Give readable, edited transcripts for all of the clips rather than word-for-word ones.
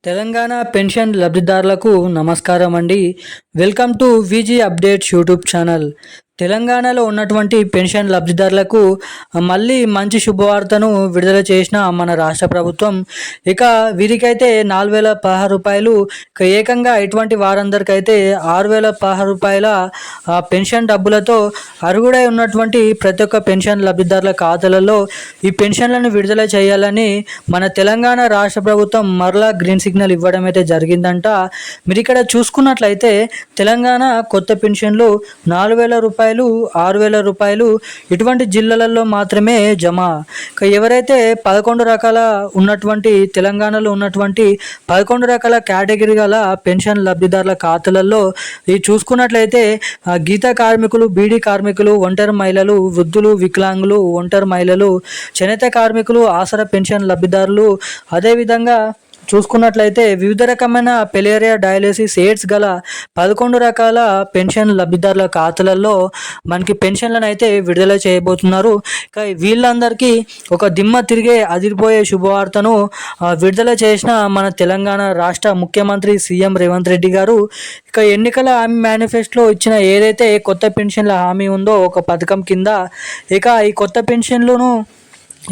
Telangana pension లబ్ధిదారులకు నమస్కారం అండి. Welcome to VG updates YouTube channel. తెలంగాణలో ఉన్నటువంటి పెన్షన్ లబ్ధిదారులకు మళ్ళీ మంచి శుభవార్తను విడుదల చేసిన మన రాష్ట్ర ప్రభుత్వం. ఇక వీరికైతే 4,016 రూపాయలు, ఇక ఏకంగా ఇటువంటి వారందరికైతే 6,016 రూపాయల పెన్షన్ డబ్బులతో అర్హుడై ఉన్నటువంటి ప్రతి ఒక్క పెన్షన్ లబ్ధిదారుల ఖాతాలలో ఈ పెన్షన్లను విడుదల చేయాలని మన తెలంగాణ రాష్ట్ర ప్రభుత్వం మరలా గ్రీన్ సిగ్నల్ ఇవ్వడం అయితే జరిగిందంట. మీరు ఇక్కడ చూసుకున్నట్లయితే తెలంగాణ కొత్త పెన్షన్లు 4,000 రూపాయలు, 6,000 రూపాయలు ఇటువంటి జిల్లాలలో మాత్రమే జమ. ఎవరైతే 11 రకాల ఉన్నటువంటి తెలంగాణలో ఉన్నటువంటి 11 రకాల కేటగిరీ గల పెన్షన్ లబ్ధిదారుల ఖాతాలలో ఇది చూసుకున్నట్లయితే గీత కార్మికులు, బీడీ కార్మికులు, ఒంటరి మహిళలు, వృద్ధులు, వికలాంగులు, ఒంటరి మహిళలు, చేనేత కార్మికులు, ఆసరా పెన్షన్ లబ్ధిదారులు, అదేవిధంగా చూసుకున్నట్లయితే వివిధ రకమైన పెలేరియా డయాలిసిస్ ఎయిడ్స్ గల 11 రకాల పెన్షన్ లబ్ధిదారుల ఖాతాలలో మనకి పెన్షన్లను అయితే విడుదల చేయబోతున్నారు. ఇక వీళ్ళందరికీ ఒక దిమ్మ తిరిగే అదిరిపోయే శుభవార్తను విడుదల చేసిన మన తెలంగాణ రాష్ట్ర ముఖ్యమంత్రి సీఎం రేవంత్ రెడ్డి గారు. ఇక ఎన్నికల హామీ మేనిఫెస్టోలో ఇచ్చిన ఏదైతే కొత్త పెన్షన్ల హామీ ఉందో ఒక పథకం కింద ఇక ఈ కొత్త పెన్షన్లను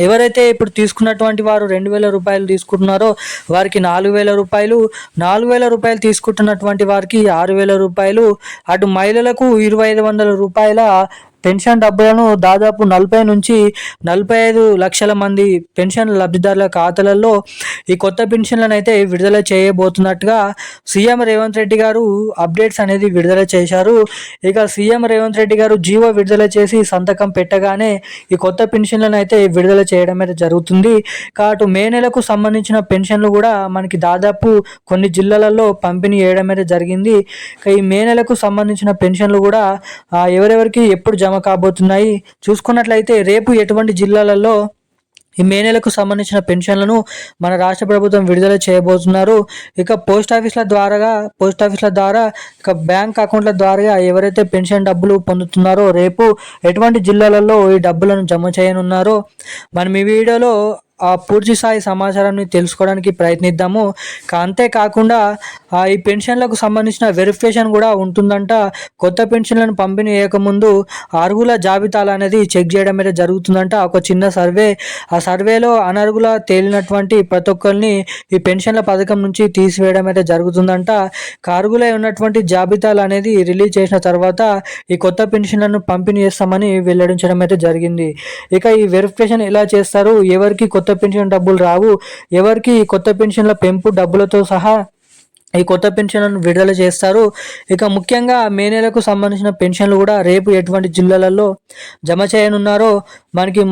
ఎవరైతే ఇప్పుడు తీసుకున్నటువంటి వారు 2,000 రూపాయలు తీసుకుంటున్నారో వారికి 4,000 రూపాయలు, 4,000 రూపాయలు తీసుకుంటున్నటువంటి వారికి 6,000 రూపాయలు, అటు మహిళలకు 2,500 రూపాయల పెన్షన్ డబ్బులను దాదాపు 40 నుంచి 45 లక్షల మంది పెన్షన్ లబ్ధిదారుల ఖాతాలలో ఈ కొత్త పెన్షన్లను అయితే విడుదల చేయబోతున్నట్టుగా సీఎం రేవంత్ రెడ్డి గారు అప్డేట్స్ అనేది విడుదల చేశారు. ఇక సీఎం రేవంత్ రెడ్డి గారు జీవో విడుదల చేసి సంతకం పెట్టగానే ఈ కొత్త పెన్షన్లను అయితే విడుదల చేయడం అయితే జరుగుతుంది. అటు మే నెలకు సంబంధించిన పెన్షన్లు కూడా మనకి దాదాపు కొన్ని జిల్లాలలో పంపిణీ చేయడం అయితే జరిగింది. ఈ మే నెలకు సంబంధించిన పెన్షన్లు కూడా ఎవరెవరికి ఎప్పుడు జమ కాబోతున్నాయి చూసుకున్నట్లయితే రేపు ఎటువంటి జిల్లాలలో ఈ మే నెలకు సంబంధించిన పెన్షన్లను మన రాష్ట్ర ప్రభుత్వం విడుదల చేయబోతున్నారు. ఇక పోస్ట్ ఆఫీసుల ద్వారా ఇక బ్యాంక్ అకౌంట్ల ద్వారా ఎవరైతే పెన్షన్ డబ్బులు పొందుతున్నారో రేపు ఎటువంటి జిల్లాలలో ఈ డబ్బులను జమ చేయనున్నారో మనం ఈ వీడియోలో పూర్తి స్థాయి సమాచారాన్ని తెలుసుకోవడానికి ప్రయత్నిద్దాము. అంతేకాకుండా ఈ పెన్షన్లకు సంబంధించిన వెరిఫికేషన్ కూడా ఉంటుందంట. కొత్త పెన్షన్లను పంపిణీ చేయకముందు అర్హుల జాబితాలు అనేది చెక్ చేయడం అయితే జరుగుతుందంట. ఒక చిన్న సర్వే, ఆ సర్వేలో అనర్హుల తేలినటువంటి ప్రతి ఒక్కరిని ఈ పెన్షన్ల పథకం నుంచి తీసివేయడం అయితే జరుగుతుందంట. అర్హులై ఉన్నటువంటి జాబితాలు అనేది రిలీజ్ చేసిన తర్వాత ఈ కొత్త పెన్షన్లను పంపిణీ చేస్తామని వెల్లడించడం అయితే జరిగింది. ఇక ఈ వెరిఫికేషన్ ఎలా చేస్తారు, ఎవరికి కొత్త పెన్షన్ డబ్బులు రావు, ఎవరికి కొత్త పెన్షన్ల పెంపు డబ్బులతో సహా ఈ కొత్త పెన్షన్లను విడుదల చేస్తారు. ఇక ముఖ్యంగా మే నెలకు సంబంధించిన పెన్షన్లు కూడా రేపు ఎటువంటి జిల్లాలలో జమ చేయనున్నారో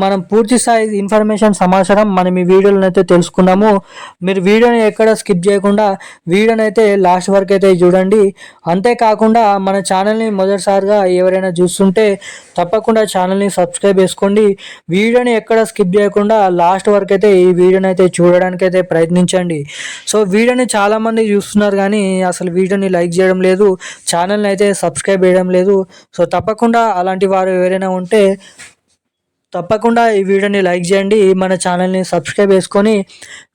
మనం పూర్తి స్థాయి ఇన్ఫర్మేషన్ సమాచారం మనం ఈ వీడియోలను అయితే తెలుసుకున్నాము. మీరు వీడియోని ఎక్కడ స్కిప్ చేయకుండా వీడియోని అయితే లాస్ట్ వరకు అయితే చూడండి. అంతేకాకుండా మన ఛానల్ని మొదటిసారిగా ఎవరైనా చూస్తుంటే తప్పకుండా ఛానల్ని సబ్స్క్రైబ్ చేసుకోండి. వీడియోని ఎక్కడ స్కిప్ చేయకుండా లాస్ట్ వరకు అయితే ఈ వీడియోని అయితే చూడడానికి అయితే ప్రయత్నించండి. సో వీడియోని చాలామంది చూస్తున్నారు కానీ అసలు వీడియోని లైక్ చేయడం లేదు, ఛానల్ని అయితే సబ్స్క్రైబ్ చేయడం లేదు. సో తప్పకుండా అలాంటి వారు ఎవరైనా ఉంటే తప్పకుండా ఈ వీడియోని లైక్ చేయండి, మన ఛానల్ని సబ్స్క్రైబ్ చేసుకొని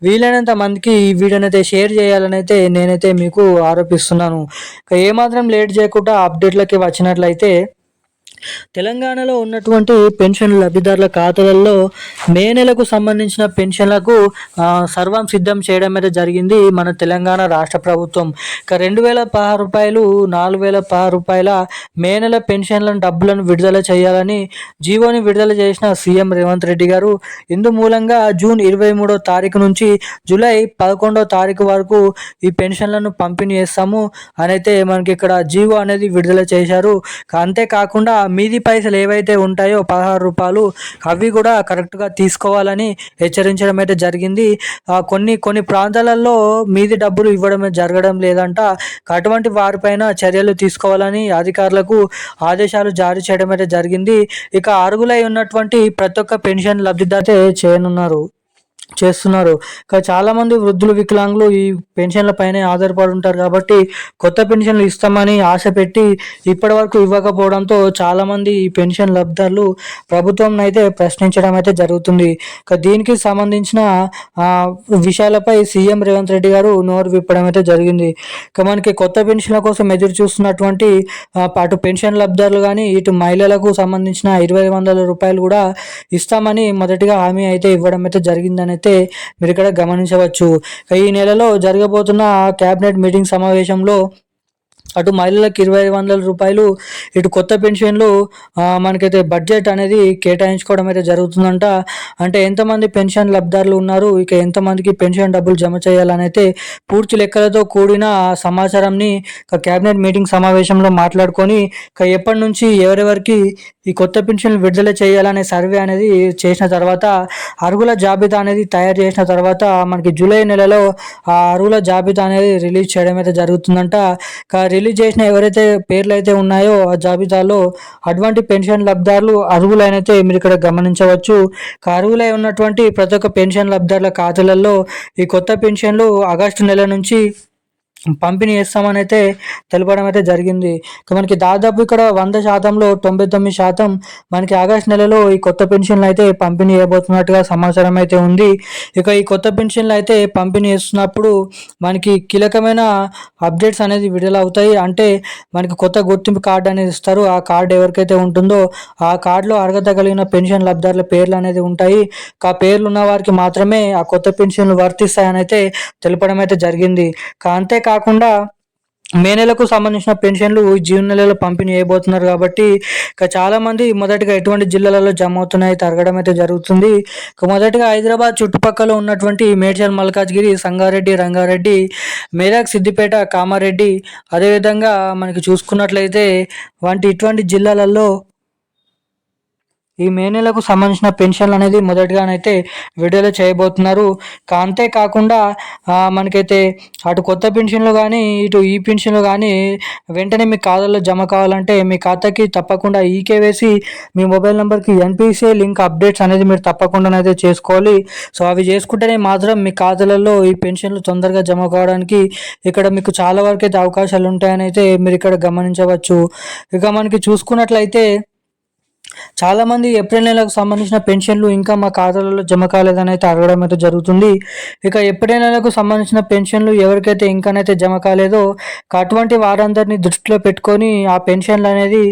వీలైనంత మందికి ఈ వీడియోని అయితే షేర్ చేయాలని అయితే నేనైతే మీకు ఆరోపిస్తున్నాను. ఏమాత్రం లేట్ చేయకుండా అప్డేట్లకి వచ్చినట్లయితే తెలంగాణలో ఉన్నటువంటి పెన్షన్ లబ్ధిదారుల ఖాతాలలో మే నెలకు సంబంధించిన పెన్షన్లకు సర్వం సిద్ధం చేయడం అయితే జరిగింది మన తెలంగాణ రాష్ట్ర ప్రభుత్వం. ఇక 2,016 రూపాయలు, 4,016 రూపాయల మే నెల పెన్షన్లను డబ్బులను విడుదల చేయాలని జీవోని విడుదల చేసిన సీఎం రేవంత్ రెడ్డి గారు. ఇందు మూలంగా జూన్ 23వ తారీఖు నుంచి జూలై 11వ తారీఖు వరకు ఈ పెన్షన్లను పంపిణీ చేస్తాము అని అయితే మనకి ఇక్కడ జీవో అనేది విడుదల చేశారు. అంతేకాకుండా మీది పైసలు ఏవైతే ఉంటాయో 16 రూపాయలు అవి కూడా కరెక్ట్గా తీసుకోవాలని హెచ్చరించడం అయితే జరిగింది. కొన్ని ప్రాంతాలలో మీది డబ్బులు ఇవ్వడం జరగడం లేదంట. అటువంటి వారిపైన చర్యలు తీసుకోవాలని అధికారులకు ఆదేశాలు జారీ చేయడం అయితే జరిగింది. ఇక అర్హులై ఉన్నటువంటి ప్రతి ఒక్క పెన్షన్ లబ్ధిదారు చేయనున్నారు. చేస్తున్నారు. చాలామంది వృద్ధులు, వికలాంగులు ఈ పెన్షన్ల పైనే ఆధారపడి ఉంటారు కాబట్టి కొత్త పెన్షన్లు ఇస్తామని ఆశ పెట్టి ఇప్పటివరకు ఇవ్వకపోవడంతో చాలామంది ఈ పెన్షన్ లబ్ధిదారులు ప్రభుత్వంనైతే ప్రశ్నించడం అయితే జరుగుతుంది. దీనికి సంబంధించిన విషయాలపై సీఎం రేవంత్ రెడ్డి గారు నోరు విప్పడం అయితే జరిగింది. మనకి కొత్త పెన్షన్ల కోసం ఎదురు చూస్తున్నటువంటి అటు పెన్షన్ లబ్ధిదారులు కానీ, ఇటు మహిళలకు సంబంధించిన 2,500 రూపాయలు కూడా ఇస్తామని మొదటిగా హామీ అయితే ఇవ్వడం అయితే జరిగిందని అయితే మీరు ఇక్కడ గమనించవచ్చు. ఈ నెలలో జరగబోతున్న క్యాబినెట్ మీటింగ్ సమావేశంలో అటు మహిళలకు 2,500 రూపాయలు, ఇటు కొత్త పెన్షన్లు మనకైతే బడ్జెట్ అనేది కేటాయించుకోవడం అయితే జరుగుతుందంట. అంటే ఎంతమంది పెన్షన్ లబ్ధిదారులు ఉన్నారు, ఇక ఎంతమందికి పెన్షన్ డబ్బులు జమ చేయాలని అయితే పూర్తి లెక్కలతో కూడిన సమాచారంని క్యాబినెట్ మీటింగ్ సమావేశంలో మాట్లాడుకొని ఎప్పటి నుంచి ఎవరెవరికి ఈ కొత్త పెన్షన్లు విడుదల చేయాలనే సర్వే అనేది చేసిన తర్వాత, అర్హుల జాబితా అనేది తయారు చేసిన తర్వాత మనకి జూలై నెలలో ఆ అర్హుల జాబితా అనేది రిలీజ్ చేయడం అయితే జరుగుతుందంట. రిలీజ్ చేసిన ఎవరైతే పేర్లు అయితే ఉన్నాయో ఆ జాబితాలో అటువంటి పెన్షన్ లబ్ధిదారులు అర్హులైనైతే మీరు ఇక్కడ గమనించవచ్చు. అర్హులై ఉన్నటువంటి ప్రతి ఒక్క పెన్షన్ లబ్ధిదారుల ఖాతాలలో ఈ కొత్త పెన్షన్లు ఆగస్టు నెల నుంచి పంపిణీ చేస్తామని అయితే తెలపడం అయితే జరిగింది. మనకి దాదాపు ఇక్కడ 100%లో 99% మనకి ఆగస్టు నెలలో ఈ కొత్త పెన్షన్లు అయితే పంపిణీ చేయబోతున్నట్టుగా సమాచారం అయితే ఉంది. ఈ కొత్త పెన్షన్లు అయితే పంపిణీ చేస్తున్నప్పుడు మనకి కీలకమైన అప్డేట్స్ అనేది విడుదల అవుతాయి. అంటే మనకి కొత్త గుర్తింపు కార్డు అనేది ఇస్తారు. ఆ కార్డు ఎవరికైతే ఉంటుందో ఆ కార్డులో అర్హత కలిగిన పెన్షన్ లబ్ధిదారుల పేర్లు అనేది ఉంటాయి. ఆ పేర్లు ఉన్న వారికి మాత్రమే ఆ కొత్త పెన్షన్లు వర్తిస్తాయని అయితే తెలపడం అయితే జరిగింది. అంతేకాకుండా మే నెలకు సంబంధించిన పెన్షన్లు జూన్ నెలలో పంపిణీ చేయబోతున్నారు కాబట్టి చాలామంది మొదటిగా ఎటువంటి జిల్లాలలో జమ అవుతున్నాయి తరగడం అయితే జరుగుతుంది. మొదటిగా హైదరాబాద్ చుట్టుపక్కల ఉన్నటువంటి మేడ్చల్, మల్కాజ్గిరి, సంగారెడ్డి, రంగారెడ్డి, మెదక్, సిద్దిపేట, కామారెడ్డి, అదేవిధంగా మనకి చూసుకున్నట్లయితే ఇటువంటి జిల్లాలలో ఈ మే నెలకు సంబంధించిన పెన్షన్లు అనేది మొదటిగానైతే విడుదల చేయబోతున్నారు. అంతేకాకుండా మనకైతే అటు కొత్త పెన్షన్లు కానీ, ఇటు ఈ పెన్షన్లు కానీ వెంటనే మీ ఖాతాలో జమ కావాలంటే మీ ఖాతాకి తప్పకుండా ఈకేవైసీ మీ మొబైల్ నెంబర్కి ఎన్పిసిఐ లింక్ అప్డేట్స్ అనేది మీరు తప్పకుండానైతే చేసుకోవాలి. అవి చేసుకుంటేనే మాత్రం మీ ఖాతాలలో ఈ పెన్షన్లు తొందరగా జమ కావడానికి ఇక్కడ మీకు చాలా వరకు అయితే అవకాశాలు ఉంటాయని అయితే మీరు ఇక్కడ గమనించవచ్చు. మనకి చూసుకున్నట్లయితే చాలామంది ఏప్రిల్ నెలకు సంబంధించిన పెన్షన్లు ఇంకా మా ఖాతాలలో జమ కాలేదని అయితే అడగడం అయితే జరుగుతుంది. ఏప్రిల్ నెలకు సంబంధించిన పెన్షన్లు ఎవరికైతే ఇంకానైతే జమ కాలేదో అటువంటి వారందరినీ దృష్టిలో పెట్టుకొని ఆ పెన్షన్లు అనేది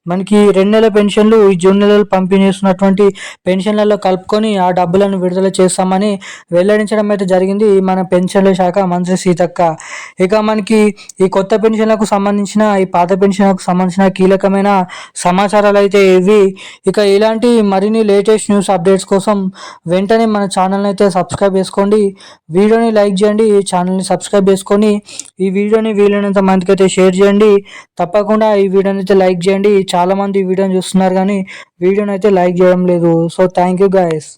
మనకి 2 నెలల పెన్షన్లు ఈ జూన్ నెలలో పంపిణీ చేస్తున్నటువంటి పెన్షన్లలో కలుపుకొని ఆ డబ్బులను విడుదల చేస్తామని వెల్లడించడం అయితే జరిగింది మన పెన్షన్ల శాఖ మంత్రి సీతక్క. మనకి ఈ కొత్త పెన్షన్లకు సంబంధించిన, ఈ పాత పెన్షన్లకు సంబంధించిన కీలకమైన సమాచారాలు అయితే ఇవి. ఇలాంటి మరిన్ని లేటెస్ట్ న్యూస్ అప్డేట్స్ కోసం వెంటనే మన ఛానల్ని అయితే సబ్స్క్రైబ్ చేసుకోండి. వీడియోని లైక్ చేయండి, ఛానల్ని సబ్స్క్రైబ్ చేసుకొని ఈ వీడియోని వీలైనంత మందికి అయితే షేర్ చేయండి. తప్పకుండా ఈ వీడియోని అయితే లైక్ చేయండి. చాలామంది వీడియోని చూస్తున్నారు కానీ వీడియోని అయితే లైక్ చేయడం లేదు. Thank you guys.